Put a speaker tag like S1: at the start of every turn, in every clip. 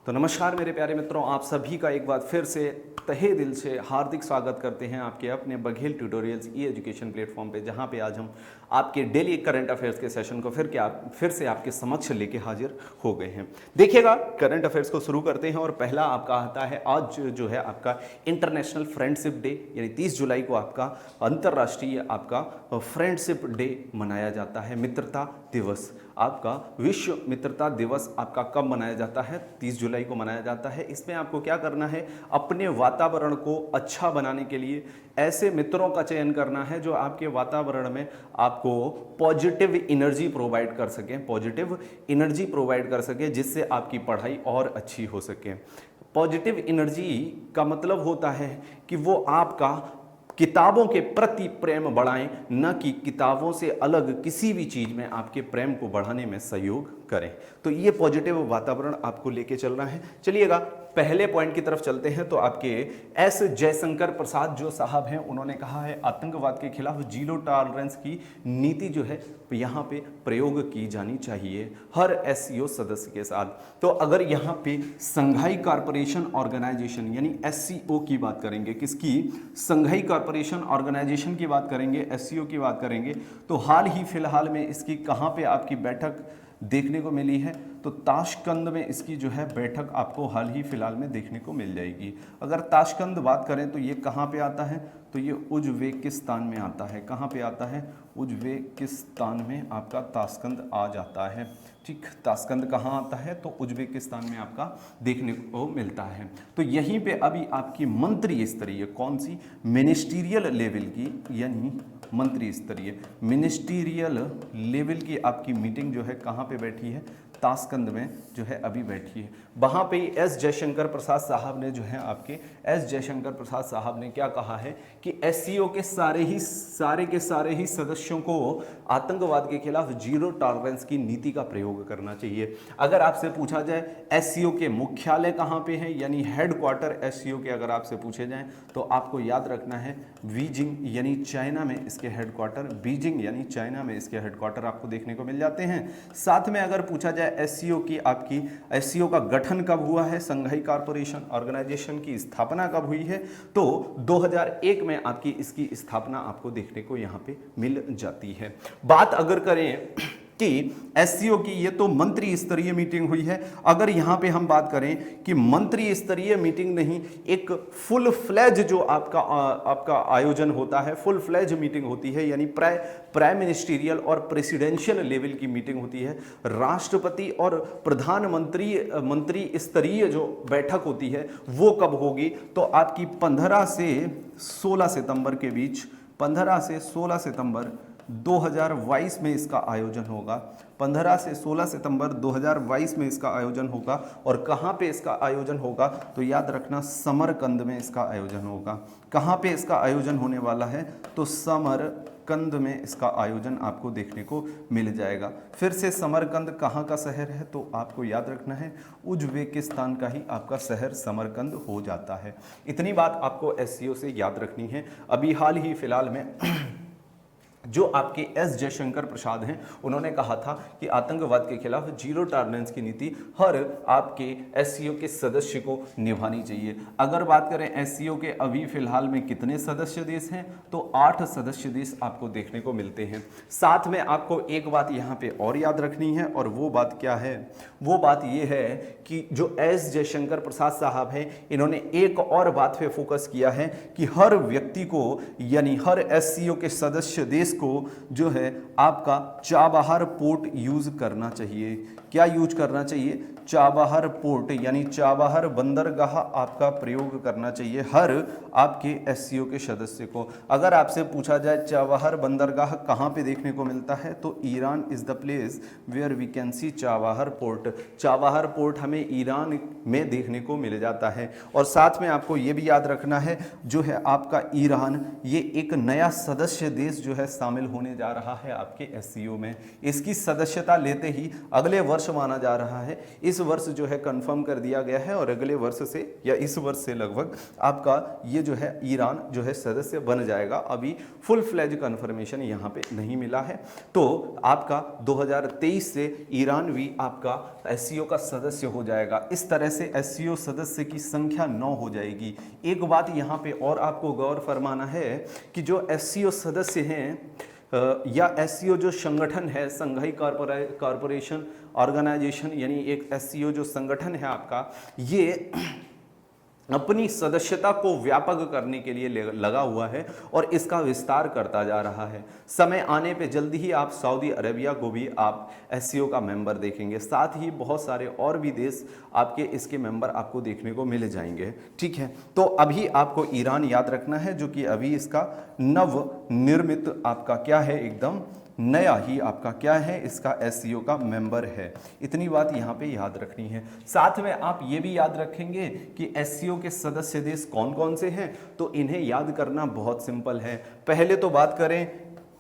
S1: तो नमस्कार मेरे प्यारे मित्रों, आप सभी का एक बार फिर से तहे दिल से हार्दिक स्वागत करते हैं आपके अपने बघेल ट्यूटोरियल्स ई एजुकेशन प्लेटफॉर्म पे, जहां पे आज हम आपके डेली करंट अफेयर्स के सेशन को फिर से आपके समक्ष लेके हाजिर हो गए हैं। देखिएगा, करंट अफेयर्स को शुरू करते हैं और पहला आपका आता है आज जो है आपका इंटरनेशनल फ्रेंडशिप डे, यानी 30 जुलाई को आपका अंतर्राष्ट्रीय आपका फ्रेंडशिप डे मनाया जाता है। मित्रता दिवस, आपका विश्व मित्रता दिवस आपका कब मनाया जाता है? 30 जुलाई को मनाया जाता है। इसमें आपको क्या करना है? अपने वातावरण को अच्छा बनाने के लिए ऐसे मित्रों का चयन करना है जो आपके वातावरण में आपको पॉजिटिव एनर्जी प्रोवाइड कर सके, जिससे आपकी पढ़ाई और अच्छी हो सके। पॉजिटिव एनर्जी का मतलब होता है कि वो आपका किताबों के प्रति प्रेम बढ़ाएं, न कि किताबों से अलग किसी भी चीज में आपके प्रेम को बढ़ाने में सहयोग करें। तो ये पॉजिटिव वातावरण आपको लेके चलना है। चलिएगा, पहले पॉइंट की तरफ चलते हैं। तो आपके एस जयशंकर प्रसाद जो साहब हैं, उन्होंने कहा है आतंकवाद के खिलाफ जीरो टॉलरेंस की नीति जो है यहाँ पे प्रयोग की जानी चाहिए हर एससीओ सदस्य के साथ। तो अगर यहाँ पे संघाई कॉरपोरेशन ऑर्गेनाइजेशन यानी एससीओ की बात करेंगे, किसकी? संघाई कॉरपोरेशन ऑर्गेनाइजेशन की बात करेंगे, एससीओ की बात करेंगे, तो हाल ही फिलहाल में इसकी कहाँ पे आपकी बैठक देखने को मिली है? तो ताशकंद में इसकी जो है बैठक आपको हाल ही फिलहाल में देखने को मिल जाएगी। अगर ताशकंद बात करें तो ये कहाँ पे आता है? तो ये उज्बेकिस्तान में आता है। कहाँ पे आता है? उज्बेकिस्तान में आपका ताशकंद आ जाता है। ठीक, ताशकंद कहाँ आता है? तो उज्बेकिस्तान में आपका देखने को मिलता है। तो यहीं पे अभी आपकी मंत्री स्तरीय, कौन सी? मिनिस्टीरियल लेवल की, यानी मंत्री स्तरीय मिनिस्टीरियल लेवल की आपकी मीटिंग जो है कहाँ पे बैठी है? ताशकंद में जो है अभी बैठी है। वहाँ पे एस जयशंकर प्रसाद साहब ने जो है आपके एस जयशंकर प्रसाद साहब ने क्या कहा है कि एससीओ के सारे ही सदस्यों को आतंकवाद के खिलाफ जीरो टॉलरेंस की नीति का प्रयोग करना चाहिए। अगर आपसे पूछा जाए एससीओ के मुख्यालय कहाँ पे है, यानी हेडक्वार्टर एससीओ के अगर आपसे पूछे जाएं, तो आपको याद रखना है बीजिंग यानी चाइना में इसके हेडक्वार्टर, बीजिंग यानी चाइना में इसके हेडक्वार्टर आपको देखने को मिल जाते हैं। साथ में अगर पूछा जाए एससीओ की आपकी एससीओ का गठन कब हुआ है, संघाई कॉरपोरेशन ऑर्गेनाइजेशन की स्थापना कब हुई है, तो 2001 में आपकी इसकी स्थापना आपको देखने को यहां पे मिल जाती है। बात अगर करें कि एससीओ की, ये तो मंत्री स्तरीय मीटिंग हुई है। अगर यहां पे हम बात करें कि मंत्री स्तरीय मीटिंग नहीं, एक फुल फ्लेज जो आपका आयोजन होता है, फुल फ्लेज मीटिंग होती है, यानी प्राइम मिनिस्टीरियल और प्रेसिडेंशियल लेवल की मीटिंग होती है। राष्ट्रपति और मंत्री स्तरीय जो बैठक होती है वो कब होगी? तो आपकी 15 से 16 सितंबर के बीच, 15 से 16 सितंबर 2022 में इसका आयोजन होगा। 15 से 16 सितंबर 2022 में इसका आयोजन होगा। और कहाँ पे इसका आयोजन होगा? तो याद रखना, समरकंद में इसका आयोजन होगा। कहाँ पे इसका आयोजन होने वाला है? तो समरकंद में इसका आयोजन आपको देखने को मिल जाएगा। फिर से समरकंद कहाँ का शहर है? तो आपको याद रखना है उज्बेकिस्तान का ही आपका शहर समरकंद हो जाता है। इतनी बात आपको एससीओ से याद रखनी है। अभी हाल ही फिलहाल में जो आपके एस जयशंकर प्रसाद हैं, उन्होंने कहा था कि आतंकवाद के खिलाफ जीरो टॉलरेंस की नीति हर आपके एससीओ के सदस्य को निभानी चाहिए। अगर बात करें एससीओ के अभी फिलहाल में कितने सदस्य देश हैं, तो 8 सदस्य देश आपको देखने को मिलते हैं। साथ में आपको एक बात यहाँ पे और याद रखनी है, और वो बात क्या है? वो बात ये है कि जो एस जयशंकर प्रसाद साहब हैं, इन्होंने एक और बात पे फोकस किया है कि हर व्यक्ति को, यानी हर एससीओ के सदस्य देश को जो है आपका चाबहार पोर्ट यूज करना चाहिए। क्या यूज करना चाहिए? चाबहार पोर्ट यानी चाबहार बंदरगाह आपका प्रयोग करना चाहिए हर आपके एससीओ के सदस्य को। अगर आपसे पूछा जाए चाबहार बंदरगाह कहाँ पे देखने को मिलता है, तो Iran is the place where we can see Chabahar port. Chabahar port हमें ईरान में देखने को मिल जाता है। और साथ में आपको ये भी याद रखना है, जो है आपका ईरान, ये एक नया सदस्य देश जो है शामिल होने जा रहा है आपके एससीओ में। इसकी सदस्यता लेते ही अगले वर्ष माना जा रहा है। इस वर्ष जो है कंफर्म कर दिया गया है और अगले वर्ष से या इस वर्ष से लगभग आपका ये जो है ईरान जो है सदस्य बन जाएगा। अभी फुल फ्लेज कंफर्मेशन यहाँ पे नहीं मिला है। तो आपका 2023 से ईरान भी आपका एससीओ का सदस्य हो जाएगा। इस तरह से एससीओ सदस्य की संख्या 9 हो जाएगी। एक बात यहाँ पे और आपको गौर फरमाना है कि जो एससीओ सदस्य हैं या एससीओ जो संगठन है, संघाई कॉरपोरेशन ऑर्गेनाइजेशन, यानी एक एससीओ जो संगठन है आपका, ये अपनी सदस्यता को व्यापक करने के लिए लगा हुआ है और इसका विस्तार करता जा रहा है। समय आने पे जल्दी ही आप सऊदी अरेबिया को भी आप एससीओ का मेंबर देखेंगे। साथ ही बहुत सारे और भी देश आपके इसके मेंबर आपको देखने को मिल जाएंगे। ठीक है, तो अभी आपको ईरान याद रखना है, जो कि अभी इसका नव निर्मित आपका क्या है, एकदम नया ही आपका क्या है, इसका एससीओ का मेंबर है। इतनी बात यहाँ पे याद रखनी है। साथ में आप ये भी याद रखेंगे कि एससीओ के सदस्य देश कौन कौन से हैं, तो इन्हें याद करना बहुत सिंपल है। पहले तो बात करें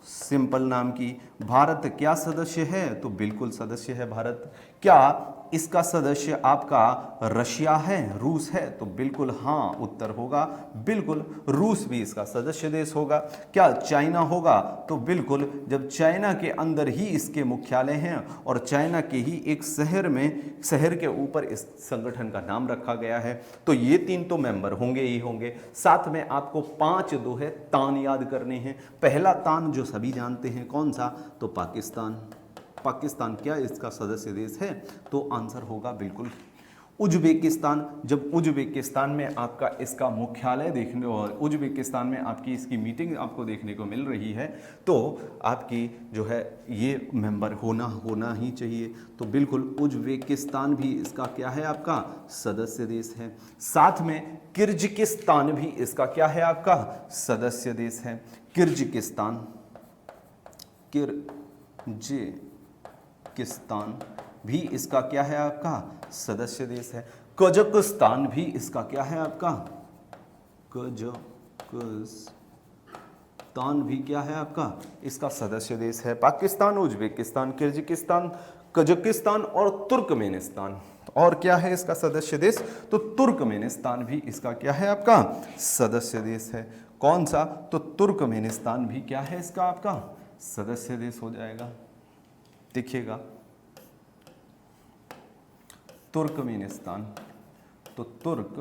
S1: सिंपल नाम की, भारत क्या सदस्य है, तो बिल्कुल सदस्य है भारत। क्या इसका सदस्य आपका रशिया है, रूस है, तो बिल्कुल हाँ उत्तर होगा, बिल्कुल रूस भी इसका सदस्य देश होगा। क्या चाइना होगा, तो बिल्कुल, जब चाइना के अंदर ही इसके मुख्यालय हैं और चाइना के ही एक शहर में, शहर के ऊपर इस संगठन का नाम रखा गया है, तो ये 3 तो मेंबर होंगे ही होंगे। साथ में आपको 5 जो है तान याद करने हैं। पहला तान जो सभी जानते हैं, कौन सा, तो पाकिस्तान। पाकिस्तान क्या इसका सदस्य देश है, तो आंसर होगा बिल्कुल उज्बेकिस्तान। जब उज्बेकिस्तान में आपका इसका मुख्यालय देखने और उज्बेकिस्तान में आपकी इसकी मीटिंग आपको देखने को मिल रही है, तो आपकी जो है ये मेंबर होना ही चाहिए। तो बिल्कुल उज्बेकिस्तान भी इसका क्या है, आपका सदस्य देश है। साथ में किर्गिस्तान भी इसका क्या है, आपका सदस्य देश है। किर्गिस्तान भी इसका क्या है, आपका सदस्य देश है। कजाकिस्तान भी इसका क्या है, आपका कजाकिस्तान भी क्या है, आपका इसका सदस्य देश है। पाकिस्तान, उज्बेकिस्तान, किर्गिस्तान, कजाकिस्तान और तुर्कमेनिस्तान, और क्या है इसका सदस्य देश, तो तुर्कमेनिस्तान भी इसका क्या है, आपका सदस्य देश है। कौन सा, तो तुर्कमेनिस्तान भी क्या है इसका आपका सदस्य देश हो जाएगा। देखिएगा तुर्कमेनिस्तान, तो तुर्कमेनिस्तान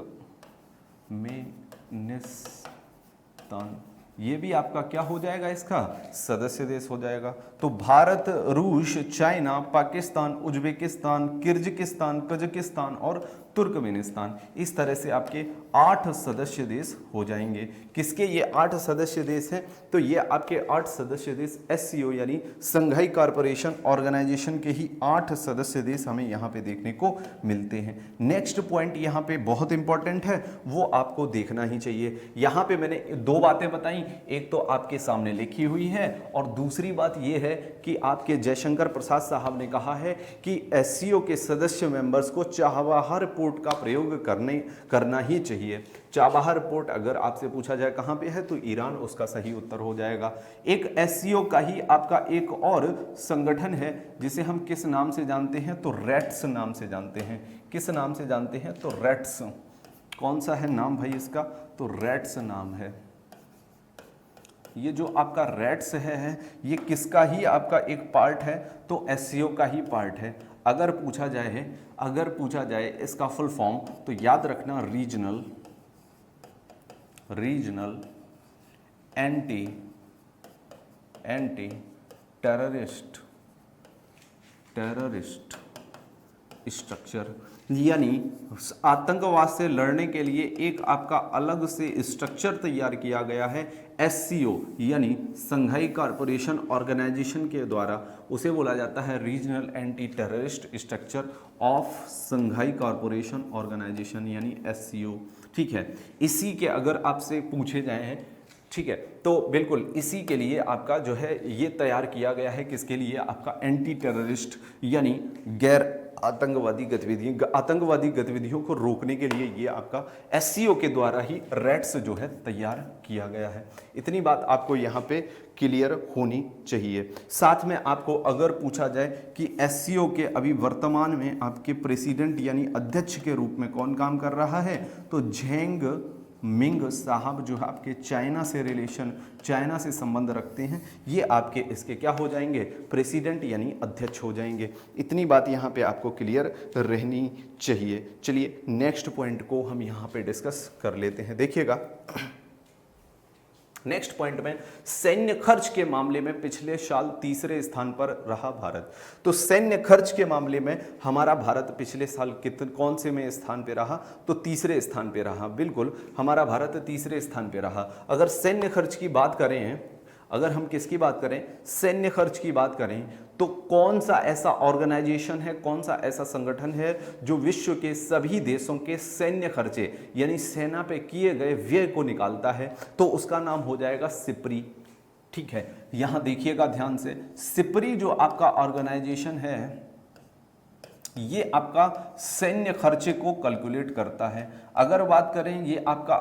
S1: ये भी आपका क्या हो जाएगा, इसका सदस्य देश हो जाएगा। तो भारत, रूस, China, Pakistan, Uzbekistan, Kyrgyzstan, Kazakhstan और तुर्कमेनिस्तान, इस तरह से आपके 8 सदस्य देश हो जाएंगे। किसके ये 8 सदस्य देश हैं, तो ये आपके 8 सदस्य देश एससीओ यानी संघाई कॉरपोरेशन ऑर्गेनाइजेशन के ही 8 सदस्य देश हमें यहाँ पे देखने को मिलते हैं। नेक्स्ट पॉइंट यहाँ पे बहुत इंपॉर्टेंट है, वो आपको देखना ही चाहिए। यहाँ पे मैंने 2 बातें बताई, एक तो आपके सामने लिखी हुई है और दूसरी बात ये है कि आपके जयशंकर प्रसाद साहब ने कहा है कि एससीओ के सदस्य मेंबर्स को चाबहार पोर्ट का प्रयोग करना ही चाहिए। चाबहार पोर्ट अगर आपसे पूछा जाए कहाँ पे है, तो ईरान उसका सही उत्तर हो जाएगा। एक एससीओ का ही आपका एक और संगठन है जिसे हम किस नाम से जानते हैं, तो रेट्स नाम से जानते हैं। किस नाम से जानते हैं, तो रेट्स। कौन सा है नाम भाई इसका, तो रेट्स नाम है। ये जो आपका रेट्स है ये किसका ही आपका एक पार्ट है, तो एससीओ का ही पार्ट है। अगर पूछा जाए इसका फुल फॉर्म, तो याद रखना रीजनल एंटी टेररिस्ट स्ट्रक्चर, यानी आतंकवाद से लड़ने के लिए एक आपका अलग से स्ट्रक्चर तैयार किया गया है एससीओ यानी संघाई कॉरपोरेशन ऑर्गेनाइजेशन के द्वारा। उसे बोला जाता है regional anti terrorist structure of Shanghai corporation organisation यानी एससीओ। ठीक है, इसी के अगर आपसे पूछे जाए हैं, ठीक है, तो बिल्कुल इसी के लिए आपका जो है ये तैयार किया गया है। किसके लिए, आपका एंटी टेररिस्ट यानी गैर आतंकवादी गतिविधियों को रोकने के लिए ये आपका एससीओ के द्वारा ही रेट्स जो है तैयार किया गया है। इतनी बात आपको यहाँ पे क्लियर होनी चाहिए। साथ में आपको अगर पूछा जाए कि एससीओ के अभी वर्तमान में आपके प्रेसिडेंट यानी अध्यक्ष के रूप में कौन काम कर रहा है, तो झेंग मिंग साहब जो है आपके चाइना से संबंध रखते हैं, ये आपके इसके क्या हो जाएंगे, प्रेसिडेंट यानी अध्यक्ष हो जाएंगे। इतनी बात यहाँ पे आपको क्लियर रहनी चाहिए। चलिए नेक्स्ट पॉइंट को हम यहाँ पे डिस्कस कर लेते हैं। देखिएगा नेक्स्ट पॉइंट में सैन्य खर्च के मामले में पिछले साल तीसरे स्थान पर रहा भारत। तो सैन्य खर्च के मामले में हमारा भारत पिछले साल कौन से में स्थान पे रहा, तो तीसरे स्थान पे रहा। बिल्कुल हमारा भारत तीसरे स्थान पे रहा। अगर सैन्य खर्च की बात करें, अगर हम किसकी बात करें, सैन्य खर्च की बात करें, तो कौन सा ऐसा ऑर्गेनाइजेशन है, कौन सा ऐसा संगठन है जो विश्व के सभी देशों के सैन्य खर्चे यानी सेना पे किए गए व्यय को निकालता है, तो उसका नाम हो जाएगा सिप्री। ठीक है, यहां देखिएगा ध्यान से, सिप्री जो आपका ऑर्गेनाइजेशन है ये आपका सैन्य खर्चे को कैलकुलेट करता है। अगर बात करें ये आपका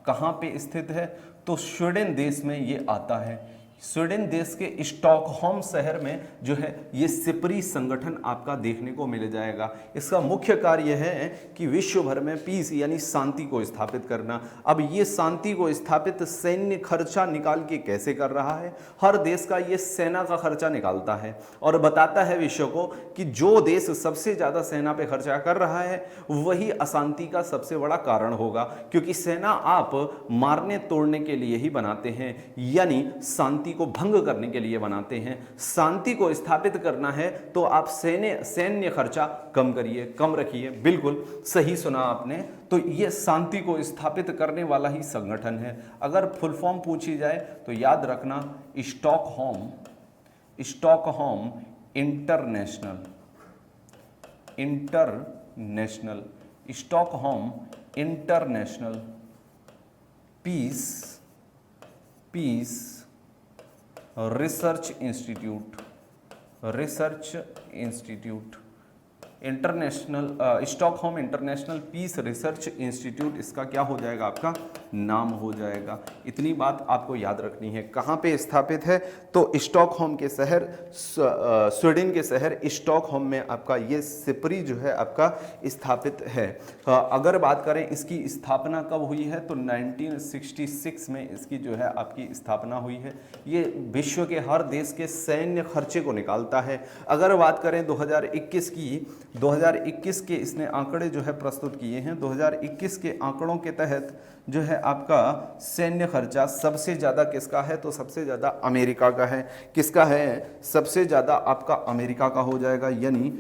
S1: कहां पे स्थित है, तो स्वीडन देश में ये आता है। स्वीडन देश के स्टॉकहोम शहर में जो है ये सिप्री संगठन आपका देखने को मिल जाएगा। इसका मुख्य कार्य है कि विश्व भर में पीस यानी शांति को स्थापित करना। अब ये शांति को स्थापित सैन्य खर्चा निकाल के कैसे कर रहा है, हर देश का ये सेना का खर्चा निकालता है और बताता है विश्व को कि जो देश सबसे ज्यादा सेना पे खर्चा कर रहा है वही अशांति का सबसे बड़ा कारण होगा, क्योंकि सेना आप मारने तोड़ने के लिए ही बनाते हैं, यानी शांति को भंग करने के लिए बनाते हैं। शांति को स्थापित करना है तो आप सैन्य खर्चा कम करिए, कम रखिए। बिल्कुल सही सुना आपने, तो ये शांति को स्थापित करने वाला ही संगठन है। अगर फुल फॉर्म पूछी जाए तो याद रखना Stockholm international peace research institute Stockholm international peace research institute, इसका क्या हो जाएगा, आपका नाम हो जाएगा। इतनी बात आपको याद रखनी है। कहाँ पे स्थापित है, तो स्टॉकहोम के शहर, स्वीडन के शहर स्टॉकहोम में आपका ये सिप्री जो है आपका स्थापित है। अगर बात करें इसकी स्थापना कब हुई है, तो 1966 में इसकी जो है आपकी स्थापना हुई है। ये विश्व के हर देश के सैन्य खर्चे को निकालता है। अगर बात करें 2021 के इसने आंकड़े जो है प्रस्तुत किए हैं। 2021 के आंकड़ों के तहत जो है आपका सैन्य खर्चा सबसे ज़्यादा किसका है, तो सबसे ज़्यादा अमेरिका का है। किसका है, सबसे ज़्यादा आपका अमेरिका का हो जाएगा, यानी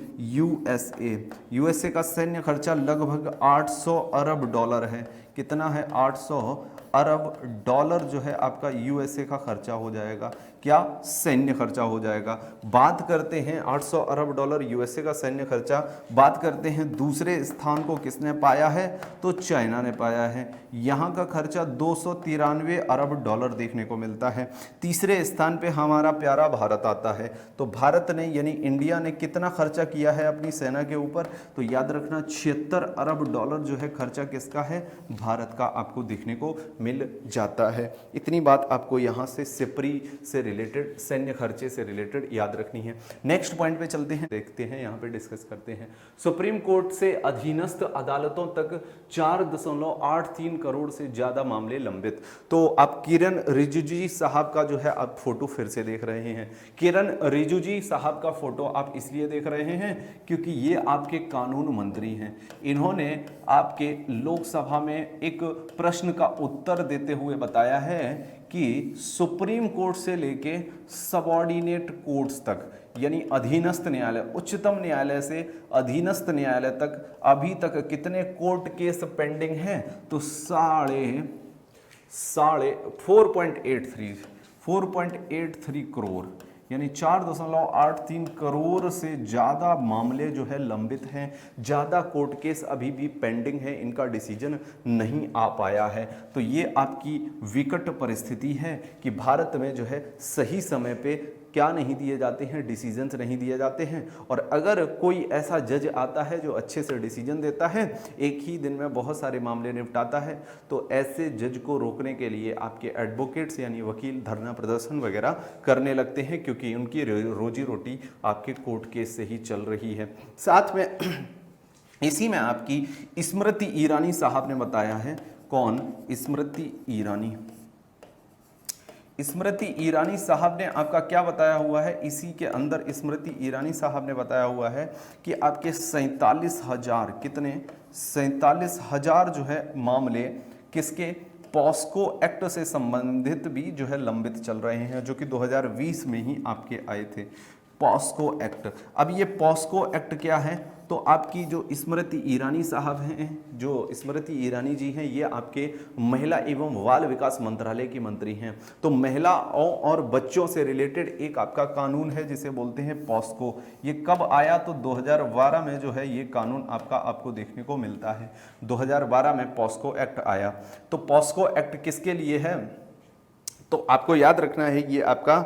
S1: यूएसए का सैन्य खर्चा लगभग 800 अरब डॉलर है। कितना है, 800 अरब डॉलर जो है आपका यूएसए का खर्चा हो जाएगा। क्या, सैन्य खर्चा हो जाएगा। बात करते हैं 800 अरब डॉलर यूएसए का सैन्य खर्चा। बात करते हैं दूसरे स्थान को किसने पाया है, तो चाइना ने पाया है। यहाँ का खर्चा 293 अरब डॉलर देखने को मिलता है। तीसरे स्थान पे हमारा प्यारा भारत आता है। तो भारत ने यानी इंडिया ने कितना खर्चा किया है अपनी सेना के ऊपर, तो याद रखना 76 अरब डॉलर जो है खर्चा किसका है, भारत का आपको देखने को मिल जाता है। इतनी बात आपको यहाँ से सिप्री से रिलेटेड, सैन्य खर्चे से रिलेटेड याद रखनी है। नेक्स्ट पॉइंट पे चलते हैं, देखते हैं, यहाँ पे डिस्कस करते हैं। सुप्रीम कोर्ट से अधीनस्थ अदालतों तक 4.83 करोड़ से ज्यादा मामले लंबित। तो आप किरण रिजिजू साहब का जो है आप फोटो फिर से देख रहे हैं। किरण रिजिजू साहब का फोटो आप इसलिए देख रहे हैं क्योंकि ये आपके कानून मंत्री हैं। इन्होंने आपके लोकसभा में एक प्रश्न का उत्तर देते हुए बताया है कि सुप्रीम कोर्ट से लेके सबऑर्डिनेट कोर्ट्स तक, यानी अधीनस्थ न्यायालय, उच्चतम न्यायालय से अधीनस्थ न्यायालय तक अभी तक कितने कोर्ट केस पेंडिंग हैं, तो 4.83 करोड़, यानी 4.83 करोड़ से ज़्यादा मामले जो है लंबित हैं। ज़्यादा कोर्ट केस अभी भी पेंडिंग है, इनका डिसीजन नहीं आ पाया है। तो ये आपकी विकट परिस्थिति है कि भारत में जो है सही समय पे क्या नहीं दिए जाते हैं, डिसीजंस नहीं दिए जाते हैं। और अगर कोई ऐसा जज आता है जो अच्छे से डिसीजन देता है, एक ही दिन में बहुत सारे मामले निपटाता है, तो ऐसे जज को रोकने के लिए आपके एडवोकेट्स यानी वकील धरना प्रदर्शन वगैरह करने लगते हैं, क्योंकि उनकी रोजी रोटी आपके कोर्ट केस से ही चल रही है। साथ में इसी में आपकी स्मृति ईरानी साहब ने बताया है, कौन? स्मृति ईरानी। स्मृति ईरानी साहब ने आपका क्या बताया हुआ है? इसी के अंदर स्मृति ईरानी साहब ने बताया हुआ है कि आपके 47,000 कितने 47,000 जो है मामले किसके? पॉस्को एक्ट से संबंधित भी जो है लंबित चल रहे हैं, जो कि 2020 में ही आपके आए थे, पॉस्को एक्ट। अब ये पॉस्को एक्ट क्या है? तो आपकी जो स्मृति ईरानी साहब हैं, जो स्मृति ईरानी जी हैं, ये आपके महिला एवं बाल विकास मंत्रालय की मंत्री हैं। तो महिलाओं और बच्चों से रिलेटेड एक आपका कानून है जिसे बोलते हैं पॉस्को। ये कब आया? तो 2012 में जो है ये कानून आपको देखने को मिलता है। 2012 में पॉस्को एक्ट आया। तो पॉस्को एक्ट किसके लिए है? तो आपको याद रखना है ये आपका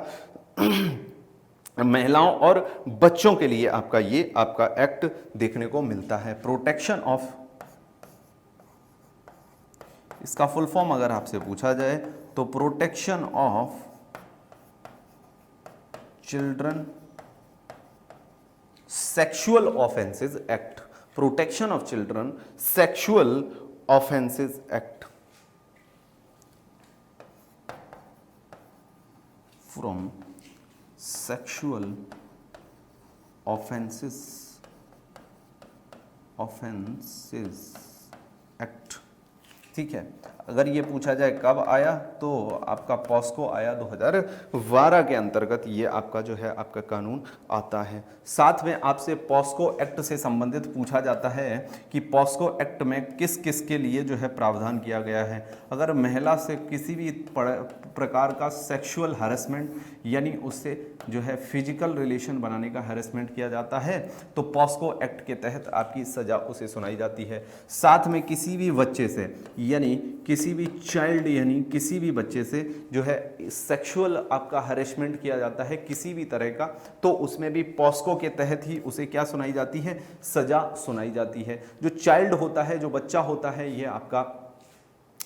S1: महिलाओं और बच्चों के लिए आपका ये आपका एक्ट देखने को मिलता है। प्रोटेक्शन ऑफ, इसका फुल फॉर्म अगर आपसे पूछा जाए तो protection of children sexual offences act. Protection of children sexual offences act from sexual offences act. ठीक है, अगर ये पूछा जाए कब आया तो आपका पॉस्को आया 2012 के अंतर्गत ये आपका जो है आपका कानून आता है। साथ में आपसे पॉस्को एक्ट से संबंधित पूछा जाता है कि पॉस्को एक्ट में किस किस के लिए जो है प्रावधान किया गया है। अगर महिला से किसी भी प्रकार का सेक्सुअल हैरेसमेंट यानी उससे जो है फिजिकल रिलेशन बनाने का हैरेसमेंट किया जाता है तो पॉस्को एक्ट के तहत आपकी सजा उसे सुनाई जाती है। साथ में किसी भी बच्चे से यानी किसी भी चाइल्ड यानी किसी भी बच्चे से जो है सेक्सुअल आपका हैरेसमेंट किया जाता है किसी भी तरह का, तो उसमें भी पॉस्को के तहत ही उसे क्या सुनाई जाती है? सजा सुनाई जाती है। जो चाइल्ड होता है, जो बच्चा होता है, ये आपका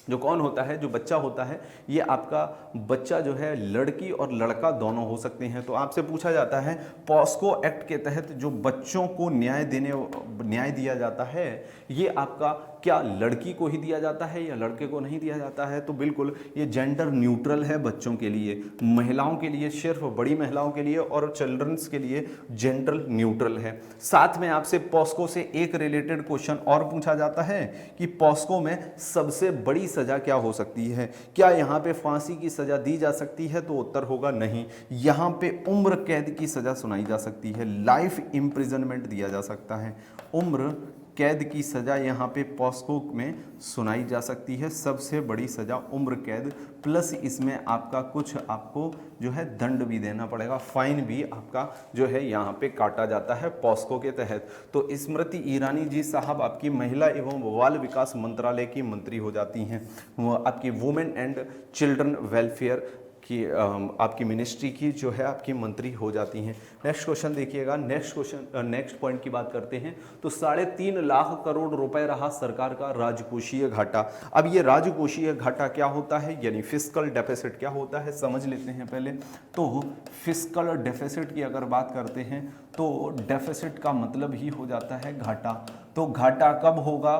S1: जो कौन होता है? जो बच्चा होता है, ये आपका बच्चा जो है लड़की और लड़का दोनों हो सकते हैं। तो आपसे पूछा जाता है पॉस्को एक्ट के तहत जो बच्चों को न्याय दिया जाता है, ये आपका क्या लड़की को ही दिया जाता है या लड़के को नहीं दिया जाता है? तो बिल्कुल ये जेंडर न्यूट्रल है बच्चों के लिए, महिलाओं के लिए सिर्फ बड़ी महिलाओं के लिए और चिल्ड्रंस के लिए जेंडर न्यूट्रल है। साथ में आपसे पॉस्को से एक रिलेटेड क्वेश्चन और पूछा जाता है कि पॉस्को में सबसे बड़ी सजा क्या हो सकती है? क्या यहाँ पे फांसी की सजा दी जा सकती है? तो उत्तर होगा नहीं। यहाँ पे उम्र कैद की सजा सुनाई जा सकती है, लाइफ इम्प्रिजनमेंट दिया जा सकता है। उम्र कैद की सजा यहाँ पे पॉस्को में सुनाई जा सकती है। सबसे बड़ी सजा उम्र कैद, प्लस इसमें आपका कुछ आपको जो है दंड भी देना पड़ेगा, फाइन भी आपका जो है यहाँ पे काटा जाता है पॉस्को के तहत। तो स्मृति ईरानी जी साहब आपकी महिला एवं बाल विकास मंत्रालय की मंत्री हो जाती हैं। वो आपकी वुमेन एंड चिल्ड्रन वेलफेयर की आपकी मिनिस्ट्री की जो है आपकी मंत्री हो जाती हैं। नेक्स्ट क्वेश्चन देखिएगा। नेक्स्ट पॉइंट की बात करते हैं तो 3.5 लाख करोड़ रुपए रहा सरकार का राजकोषीय घाटा। अब ये राजकोषीय घाटा क्या होता है यानी फिस्कल डेफिसिट क्या होता है समझ लेते हैं पहले। तो फिस्कल डेफिसिट की अगर बात करते हैं तो डेफिसिट का मतलब ही हो जाता है घाटा। तो घाटा कब होगा,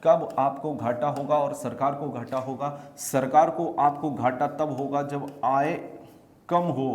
S1: कब आपको घाटा होगा और सरकार को घाटा होगा? सरकार को आपको घाटा तब होगा जब आय कम हो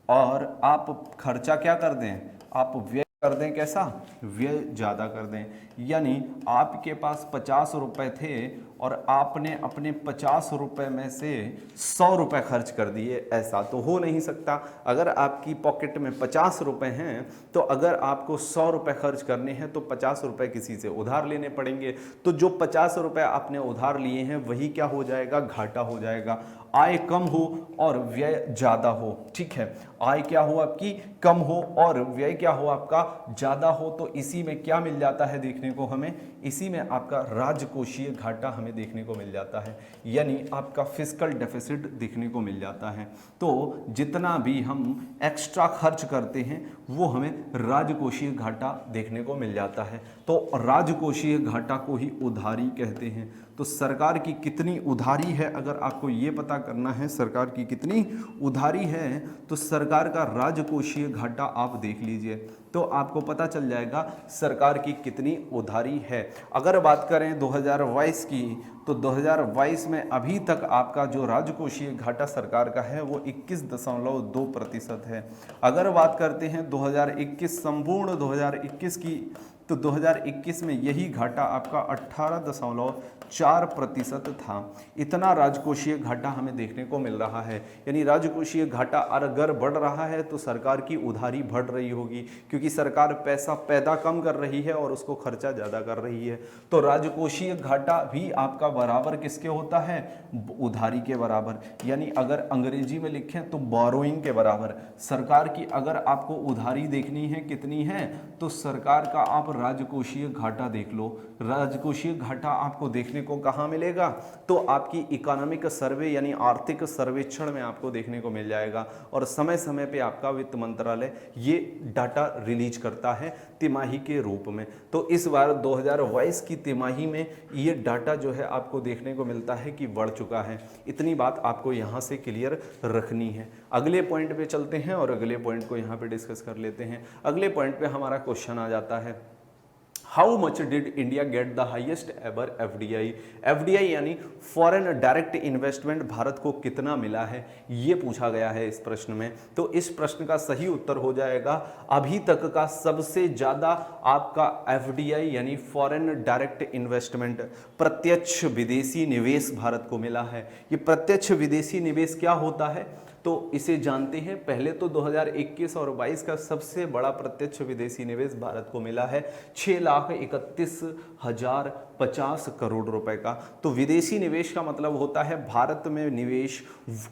S1: और आप खर्चा क्या कर दें, आप व्यय कर दें। कैसा? व्यय ज़्यादा कर दें। यानी आपके पास 50 रुपए थे और आपने अपने 50 रुपए में से 100 रुपए खर्च कर दिए, ऐसा तो हो नहीं सकता। अगर आपकी पॉकेट में 50 रुपए हैं तो अगर आपको 100 रुपए खर्च करने हैं तो 50 रुपए किसी से उधार लेने पड़ेंगे। तो जो 50 रुपए आपने उधार लिए हैं वही क्या हो जाएगा? घाटा हो जाएगा। आय कम हो और व्यय ज्यादा हो। ठीक है, आय क्या हो आपकी कम हो और व्यय क्या हो आपका ज्यादा हो, तो इसी में क्या मिल जाता है देखने को हमें, इसी में आपका राजकोषीय घाटा हमें देखने को मिल जाता है, यानी आपका फिस्कल डेफिसिट देखने को मिल जाता है। तो जितना भी हम एक्स्ट्रा खर्च करते हैं वो हमें राजकोषीय घाटा देखने को मिल जाता है। तो राजकोषीय घाटा को ही उधारी कहते हैं। तो सरकार की कितनी उधारी है, अगर आपको ये पता करना है सरकार की कितनी उधारी है, तो सरकार का राजकोषीय घाटा आप देख लीजिए तो आपको पता चल जाएगा सरकार की कितनी उधारी है। अगर बात करें 2022 की, तो 2022 में अभी तक आपका जो राजकोषीय घाटा सरकार का है वो 21.2% है। अगर बात करते हैं 2021 संपूर्ण 2021 की, तो 2021 में यही घाटा आपका 18.4% था। इतना राजकोषीय घाटा हमें देखने को मिल रहा है, यानी राजकोषीय घाटा अगर बढ़ रहा है तो सरकार की उधारी बढ़ रही होगी, क्योंकि सरकार पैसा पैदा कम कर रही है और उसको खर्चा ज़्यादा कर रही है। तो राजकोषीय घाटा भी आपका बराबर किसके होता है, उधारी के बराबर, यानी अगर अंग्रेजी में लिखें तो बोरोइंग के बराबर। सरकार की अगर आपको उधारी देखनी है कितनी है, तो सरकार का आप राजकोषीय घाटा देख लो। राजकोषीय घाटा आपको देखने को कहाँ मिलेगा, तो आपकी इकोनॉमिक सर्वे यानी आर्थिक सर्वेक्षण में आपको देखने को मिल जाएगा, और समय समय पे आपका वित्त मंत्रालय ये डाटा रिलीज करता है तिमाही के रूप में। तो इस बार 2022 की तिमाही में ये डाटा जो है आपको देखने को मिलता है कि बढ़ चुका है। इतनी बात आपको यहाँ से क्लियर रखनी है। अगले पॉइंट पे चलते हैं और अगले पॉइंट को यहाँ पे डिस्कस कर लेते हैं। अगले पॉइंट पे हमारा क्वेश्चन आ जाता है, how much did India get the highest ever FDI. FDI यानी फॉरेन डायरेक्ट इन्वेस्टमेंट भारत को कितना मिला है, ये पूछा गया है इस प्रश्न में। तो इस प्रश्न का सही उत्तर हो जाएगा अभी तक का सबसे ज्यादा आपका एफडीआई यानी फॉरेन डायरेक्ट इन्वेस्टमेंट, प्रत्यक्ष विदेशी निवेश भारत को मिला है। ये प्रत्यक्ष विदेशी निवेश क्या होता है, तो इसे जानते हैं। पहले तो 2021 और 22 का सबसे बड़ा प्रत्यक्ष विदेशी निवेश भारत को मिला है 6,31,050 करोड़ रुपए का। तो विदेशी निवेश का मतलब होता है भारत में निवेश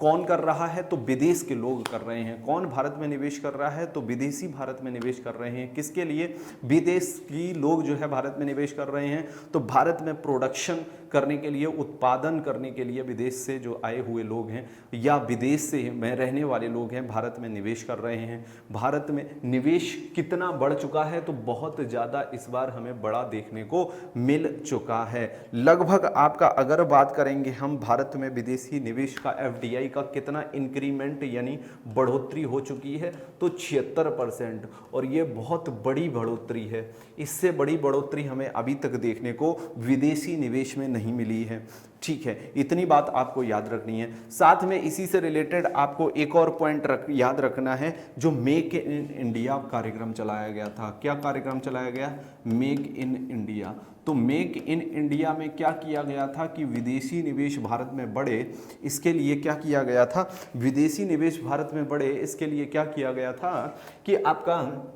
S1: कौन कर रहा है, तो विदेश के लोग कर रहे हैं। कौन भारत में निवेश कर रहा है, तो विदेशी भारत में निवेश कर रहे हैं। किसके लिए, विदेश की लोग जो है भारत में निवेश कर रहे हैं। तो भारत में प्रोडक्शन करने के लिए, उत्पादन करने के लिए विदेश से जो आए हुए लोग हैं या विदेश से में रहने वाले लोग हैं भारत में निवेश कर रहे हैं। भारत में निवेश कितना बढ़ चुका है, तो बहुत ज़्यादा इस बार हमें बड़ा देखने को मिल चुका है। लगभग आपका अगर बात करेंगे हम भारत में विदेशी निवेश का, एफडीआई का कितना इंक्रीमेंट यानी बढ़ोतरी हो चुकी है, तो 76%, और ये बहुत बड़ी बढ़ोतरी है। इससे बड़ी बढ़ोतरी हमें अभी तक देखने को विदेशी निवेश में नहीं मिली है। ठीक है, इतनी बात आपको याद रखनी है। साथ में इसी से रिलेटेड आपको एक और पॉइंट याद रखना है, जो मेक इन इंडिया कार्यक्रम चलाया गया था। क्या कार्यक्रम चलाया गया, मेक इन इंडिया। तो मेक इन इंडिया में क्या किया गया था कि विदेशी निवेश भारत में बढ़े, इसके लिए क्या किया गया था, विदेशी निवेश भारत में बढ़े, इसके लिए क्या किया गया था कि आपका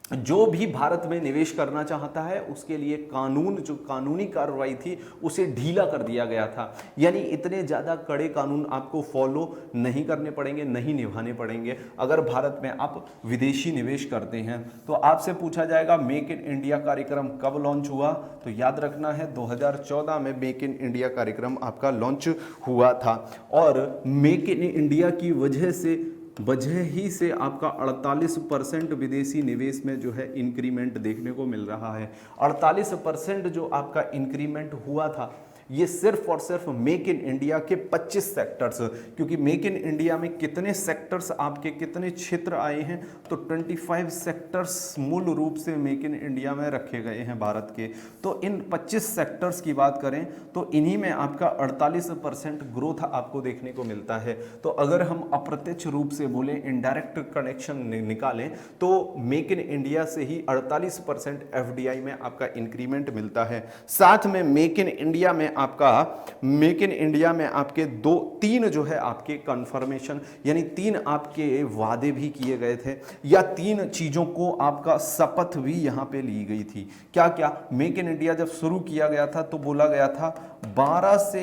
S1: जो भी भारत में निवेश करना चाहता है उसके लिए कानून, जो कानूनी कार्रवाई थी उसे ढीला कर दिया गया था। यानी इतने ज़्यादा कड़े कानून आपको फॉलो नहीं करने पड़ेंगे, नहीं निभाने पड़ेंगे अगर भारत में आप विदेशी निवेश करते हैं। तो आपसे पूछा जाएगा मेक इन इंडिया कार्यक्रम कब लॉन्च हुआ, तो याद रखना है 2014 में मेक इन इंडिया कार्यक्रम आपका लॉन्च हुआ था। और मेक इन इंडिया की वजह ही से आपका 48% विदेशी निवेश में जो है इंक्रीमेंट देखने को मिल रहा है। 48% जो आपका इंक्रीमेंट हुआ था, ये सिर्फ और सिर्फ मेक इन इंडिया के 25 सेक्टर्स, क्योंकि मेक इन इंडिया में कितने सेक्टर्स आपके, कितने क्षेत्र आए हैं, तो 25 सेक्टर्स मूल रूप से मेक इन इंडिया में रखे गए हैं भारत के। तो इन 25 सेक्टर्स की बात करें तो इन्हीं में आपका 48% ग्रोथ आपको देखने को मिलता है। तो अगर हम अप्रत्यक्ष रूप से बोले, इनडायरेक्ट कनेक्शन निकालें, तो मेक इन इंडिया से ही 48% एफडीआई में आपका इंक्रीमेंट मिलता है। साथ में मेक इन इंडिया में आपके तीन जो है आपके कन्फर्मेशन यानी 3 आपके वादे भी किए गए थे, या 3 चीजों को आपका शपथ भी यहां पे ली गई थी। क्या क्या, मेक इन इंडिया जब शुरू किया गया था तो बोला गया था 12 से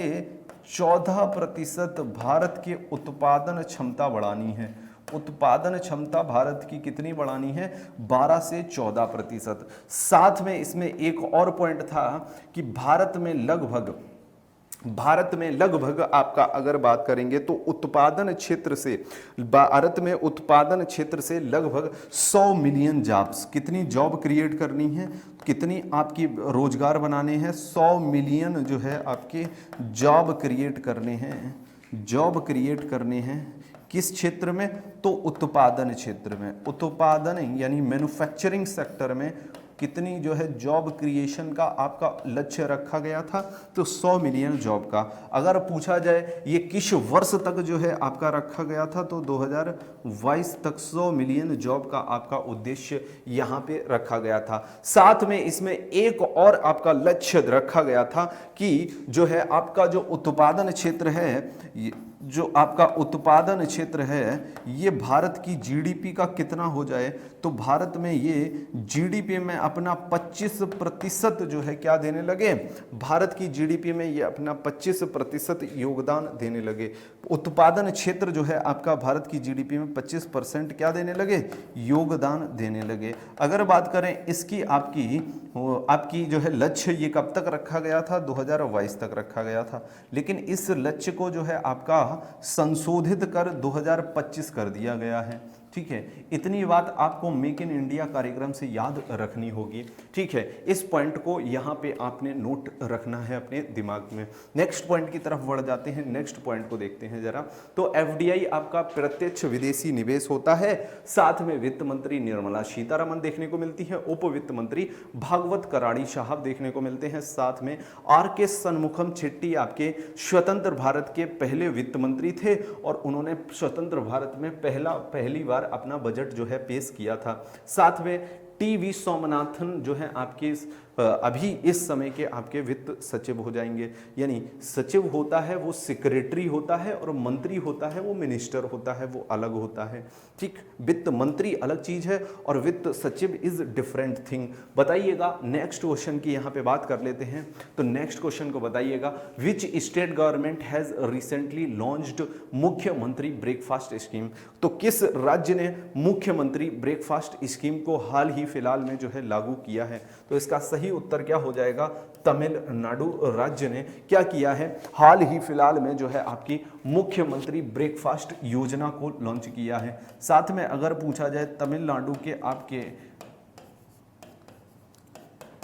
S1: 14% भारत की उत्पादन क्षमता बढ़ानी है। उत्पादन क्षमता भारत की कितनी बढ़ानी है? 12 से 14%। साथ में इसमें एक और पॉइंट था कि भारत में लगभग आपका अगर बात करेंगे तो उत्पादन क्षेत्र से, भारत में उत्पादन क्षेत्र से लगभग 100 मिलियन जॉब्स, कितनी जॉब क्रिएट करनी है, कितनी आपकी रोजगार बनाने हैं? 100 मिलियन जो है आपके जॉब क्रिएट करने हैं। जॉब क्रिएट करने हैं किस क्षेत्र में? तो उत्पादन क्षेत्र में। उत्पादन यानी मैन्युफैक्चरिंग सेक्टर में कितनी जो है जॉब क्रिएशन का आपका लक्ष्य रखा गया था? तो 100 मिलियन जॉब का। अगर पूछा जाए ये किस वर्ष तक जो है आपका रखा गया था, तो 2022 तक 100 मिलियन जॉब का आपका उद्देश्य यहाँ पे रखा गया था। साथ में इसमें एक और आपका लक्ष्य रखा गया था कि जो है आपका जो उत्पादन क्षेत्र है, जो आपका उत्पादन क्षेत्र है ये भारत की जीडीपी का कितना हो जाए? तो भारत में ये जीडीपी में अपना 25% जो है क्या देने लगे? भारत की जीडीपी में ये अपना 25% योगदान देने लगे। उत्पादन क्षेत्र जो है आपका भारत की जीडीपी में 25% क्या देने लगे? योगदान देने लगे। अगर बात करें इसकी आपकी जो है लक्ष्य ये कब तक रखा गया था? 2022 तक रखा गया था, लेकिन इस लक्ष्य को जो है आपका संशोधित कर 2025 कर दिया गया है। ठीक है, इतनी बात आपको मेक इन इंडिया कार्यक्रम से याद रखनी होगी। ठीक है, इस पॉइंट को यहाँ पे आपने नोट रखना है अपने दिमाग में। नेक्स्ट पॉइंट की तरफ बढ़ जाते हैं। नेक्स्ट पॉइंट को देखते हैं जरा। तो एफडीआई आपका प्रत्यक्ष विदेशी निवेश होता है। साथ में वित्त मंत्री निर्मला सीतारमण देखने को मिलती है, उप वित्त मंत्री भागवत कराड़ी साहब देखने को मिलते हैं। साथ में आर के सन्मुखम शेट्टी आपके स्वतंत्र भारत के पहले वित्त मंत्री थे और उन्होंने स्वतंत्र भारत में पहली बार अपना बजट जो है पेश किया था। साथ में टीवी सोमनाथन जो है आपके अभी इस समय के आपके वित्त सचिव हो जाएंगे। यानी सचिव होता है वो सेक्रेटरी होता है और मंत्री होता है वो मिनिस्टर होता है, वो अलग होता है। ठीक, वित्त मंत्री अलग चीज है और वित्त सचिव इज डिफरेंट थिंग। बताइएगा नेक्स्ट क्वेश्चन की यहाँ पे बात कर लेते हैं। तो नेक्स्ट क्वेश्चन को बताइएगा, which state government has recently launched मुख्यमंत्री ब्रेकफास्ट स्कीम? तो किस राज्य ने मुख्यमंत्री ब्रेकफास्ट स्कीम को हाल ही फिलहाल में जो है लागू किया है? तो इसका सही उत्तर क्या हो जाएगा? तमिलनाडु राज्य ने क्या किया है? हाल ही फिलहाल में जो है आपकी मुख्यमंत्री ब्रेकफास्ट योजना को लॉन्च किया है। साथ में अगर पूछा जाए तमिलनाडु के आपके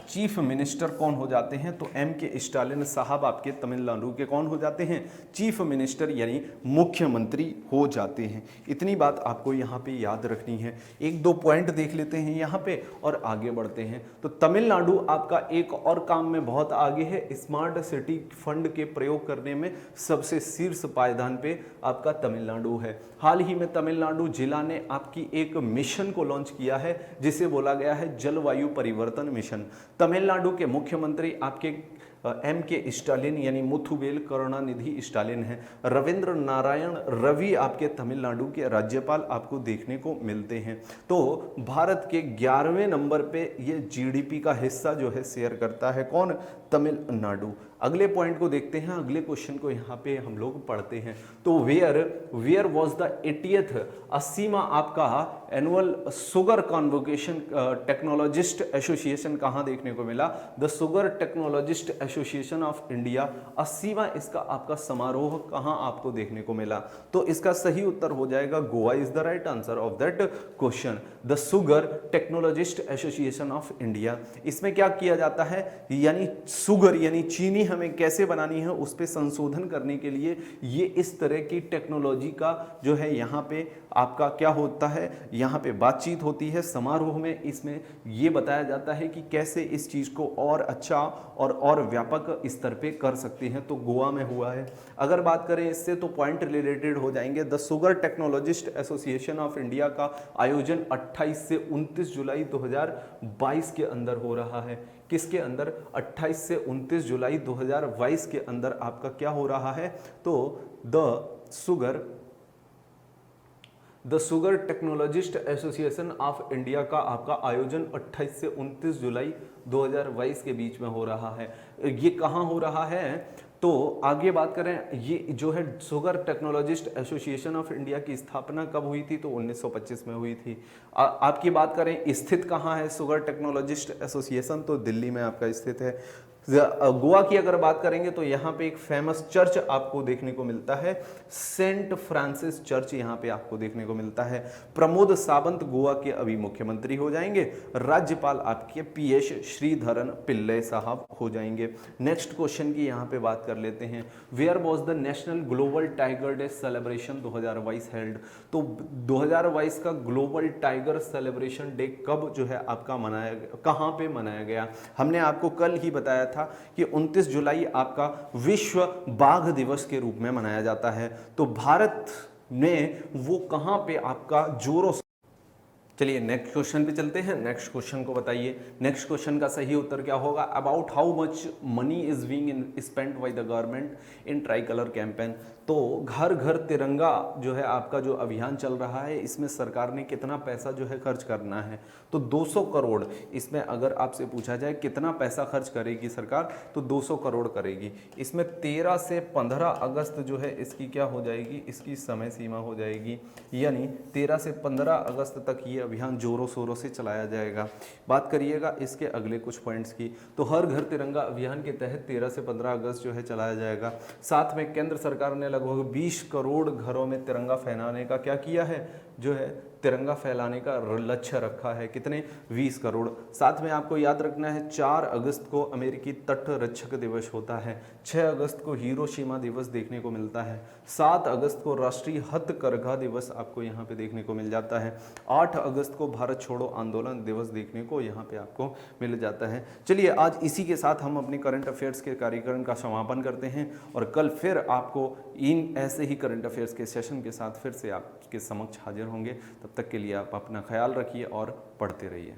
S1: चीफ मिनिस्टर कौन हो जाते हैं? तो एम के स्टालिन साहब आपके तमिलनाडु के कौन हो जाते हैं? चीफ मिनिस्टर यानी मुख्यमंत्री हो जाते हैं। इतनी बात आपको यहाँ पे याद रखनी है। एक दो पॉइंट देख लेते हैं यहाँ पे और आगे बढ़ते हैं। तो तमिलनाडु आपका एक और काम में बहुत आगे है, स्मार्ट सिटी फंड के प्रयोग करने में सबसे शीर्ष पायदान पे आपका तमिलनाडु है। हाल ही में तमिलनाडु जिला ने आपकी एक मिशन को लॉन्च किया है जिसे बोला गया है जलवायु परिवर्तन मिशन। तमिलनाडु के मुख्यमंत्री आपके एम के स्टालिन यानी मुथुवेल करुणानिधि स्टालिन है। रविंद्र नारायण रवि आपके तमिलनाडु के राज्यपाल आपको देखने को मिलते हैं। तो भारत के 11वें नंबर पे ये जीडीपी का हिस्सा जो है शेयर करता है कौन? तमिलनाडु। अगले पॉइंट को देखते हैं, अगले क्वेश्चन को यहाँ पे हम लोग पढ़ते हैं। तो वेयर वॉज द 80th 80वां आपका annual sugar convocation technologist association कहाँ देखने को मिला? The sugar technologist association of India 80वां इसका आपका समारोह कहाँ आपको देखने को मिला? तो इसका सही उत्तर हो जाएगा Goa is the right answer of that question. The sugar technologist association of India. इसमें क्या किया जाता है? यानी शुगर यानी चीनी हमें कैसे बनानी है उस पर संशोधन करने के लिए ये इस तरह की टेक्नोलॉजी का जो है यहाँ पे आपका क्या होता है, यहाँ पे बातचीत होती है समारोह में। इसमें ये बताया जाता है कि कैसे इस चीज़ को और अच्छा और व्यापक स्तर पे कर सकते हैं। तो गोवा में हुआ है। अगर बात करें इससे तो पॉइंट रिलेटेड हो जाएंगे। The sugar technologist association of India का आयोजन 28 से 29 जुलाई 2022 के अंदर हो रहा है। किसके अंदर? 28 से 29 जुलाई 2022 के अंदर आपका क्या हो रहा है? तो the sugar technologist association of India का आपका आयोजन 28 से 29 जुलाई 2022 के बीच में हो रहा है। ये कहाँ हो रहा है? तो आगे बात करें, ये जो है sugar technologist association of India की स्थापना कब हुई थी? तो 1925 में हुई थी। आपकी बात करें स्थित कहाँ है शुगर टेक्नोलॉजिस्ट एसोसिएशन? तो दिल्ली में आपका स्थित है। गोवा की अगर बात करेंगे तो यहाँ पे एक फेमस चर्च आपको देखने को मिलता है, सेंट फ्रांसिस चर्च यहाँ पे आपको देखने को मिलता है। प्रमोद सावंत गोवा के अभी मुख्यमंत्री हो जाएंगे। राज्यपाल आपके पीएस श्रीधरन पिल्ले साहब हो जाएंगे। नेक्स्ट क्वेश्चन की यहाँ पे बात कर लेते हैं, where was the national global tiger day celebration 2022 held? तो 2022 का ग्लोबल टाइगर सेलिब्रेशन डे कब जो है आपका मनाया, कहाँ पे मनाया गया? हमने आपको कल ही बताया था कि 29 जुलाई आपका विश्व बाघ दिवस के रूप में मनाया जाता है। तो भारत में वो कहां पे आपका जोरों। चलिए नेक्स्ट क्वेश्चन पे चलते हैं। नेक्स्ट क्वेश्चन को बताइए, नेक्स्ट क्वेश्चन का सही उत्तर क्या होगा? About how much money is being spent by the government in try colour campaign? तो घर घर तिरंगा जो है आपका जो अभियान चल रहा है, इसमें सरकार ने कितना पैसा जो है खर्च करना है? तो 200 करोड़। इसमें अगर आपसे पूछा जाए कितना पैसा खर्च करेगी सरकार, तो 200 करोड़ करेगी। इसमें 13 से 15 अगस्त जो है इसकी क्या हो जाएगी, इसकी समय सीमा हो जाएगी, यानी 13 से 15 अगस्त तक ये अभियान जोरों शोरों से चलाया जाएगा। बात करिएगा इसके अगले कुछ पॉइंट्स की, तो हर घर तिरंगा अभियान के तहत 13 से 15 अगस्त जो है चलाया जाएगा। साथ में केंद्र सरकार ने लगभग 20 करोड़ घरों में तिरंगा फहराने का क्या किया है, जो है तिरंगा फैलाने का लक्ष्य रखा है। कितने? 20 करोड़। साथ में आपको याद रखना है 4 अगस्त को अमेरिकी तट रक्षक दिवस होता है, 6 अगस्त को हिरोशिमा दिवस देखने को मिलता है, 7 अगस्त को राष्ट्रीय हथकरघा दिवस आपको यहाँ पे देखने को मिल जाता है, 8 अगस्त को भारत छोड़ो आंदोलन दिवस देखने को यहाँ पे आपको मिल जाता है। चलिए आज इसी के साथ हम अपने करंट अफेयर्स के कार्यक्रम का समापन करते हैं और कल फिर आपको इन ऐसे ही करंट अफेयर्स के सेशन के साथ फिर से आपके समक्ष हाजिर होंगे। तब तक के लिए आप अपना ख्याल रखिए और पढ़ते रहिए।